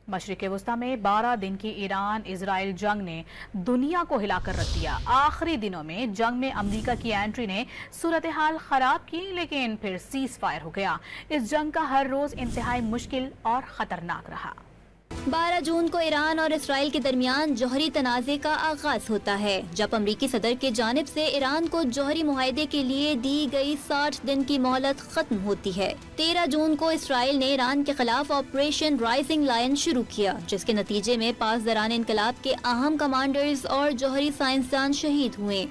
मशरिक़ वस्ता में 12 दिन की ईरान इजराइल जंग ने दुनिया को हिलाकर रख दिया। आखिरी दिनों में जंग में अमेरिका की एंट्री ने सूरत हाल खराब की, लेकिन फिर सीज फायर हो गया। इस जंग का हर रोज इंतहाई मुश्किल और खतरनाक रहा। 12 जून को ईरान और इसराइल के दरमियान जौहरी तनाज़े का आगाज होता है, जब अमरीकी सदर की जानिब से ईरान को जौहरी मुआहदे के लिए दी गई 60 दिन की मोहलत खत्म होती है। 13 जून को इसराइल ने ईरान के खिलाफ ऑपरेशन राइजिंग लायन शुरू किया, जिसके नतीजे में 5 दौरान इनकलाब के अहम कमांडर्स और जौहरी साइंसदान शहीद हुए।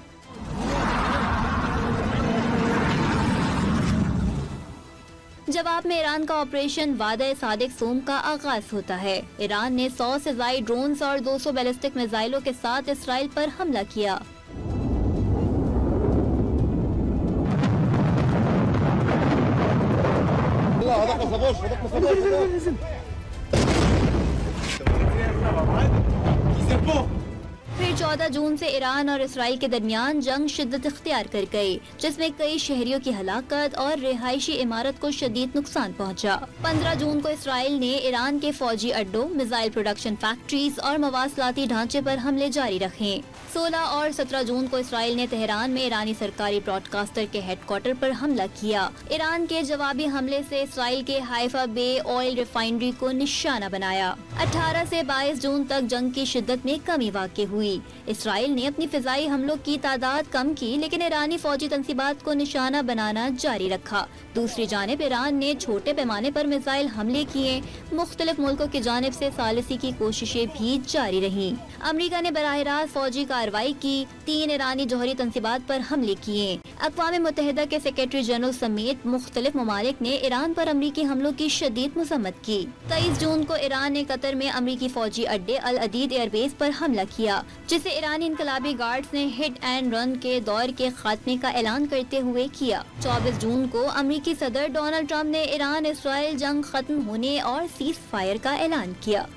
जवाब में ईरान का ऑपरेशन वादा सादिक सोम का आगाज होता है। ईरान ने 100 से ज्यादा ड्रोन्स और 200 बैलिस्टिक मिसाइलों के साथ इसराइल पर हमला किया। फिर 14 जून से ईरान और इसराइल के दरमियान जंग शिद्दत इख्तियार कर गई, जिसमें कई शहरियों की हलाकत और रिहायशी इमारत को शदीद नुकसान पहुंचा। 15 जून को इसराइल ने ईरान के फौजी अड्डों, मिसाइल प्रोडक्शन फैक्ट्रीज और मवासलाती ढांचे पर हमले जारी रखे। 16 और 17 जून को इसराइल ने तेहरान में ईरानी सरकारी ब्रॉडकास्टर के हेडक्वार्टर पर हमला किया। ईरान के जवाबी हमले से इसराइल के हाइफा बे ऑयल रिफाइनरी को निशाना बनाया। 18 से 22 जून तक जंग की शिद्दत में कमी वाक़ई हुई। इसराइल ने अपनी फिजाई हमलों की तादाद कम की, लेकिन ईरानी फौजी तंसीबात को निशाना बनाना जारी रखा। दूसरी जानिब ईरान ने छोटे पैमाने पर मिसाइल हमले किए। मुख्तलिफ मुल्कों की जानिब से सालिसी की कोशिशें भी जारी रहीं। अमरीका ने बराह रास्त फौजी कार्रवाई की। 3 ईरानी जौहरी तंसीबात पर हमले किए। अक़वाम मुत्तहिदा के सेक्रेटरी जनरल समेत मुख्तलिफ ममालिक ने ईरान पर अमरीकी हमलों की शदीद मज़म्मत की। 23 जून को ईरान ने कतर में अमरीकी फौजी अड्डे अल अदीद एयरबेस पर हमला किया, जिसे ईरानी इनकलाबी गार्ड्स ने हिट एंड रन के दौर के खात्मे का ऐलान करते हुए किया। 24 जून को अमरीकी सदर डोनाल्ड ट्रंप ने ईरान इसराइल जंग खत्म होने और सीज फायर का ऐलान किया।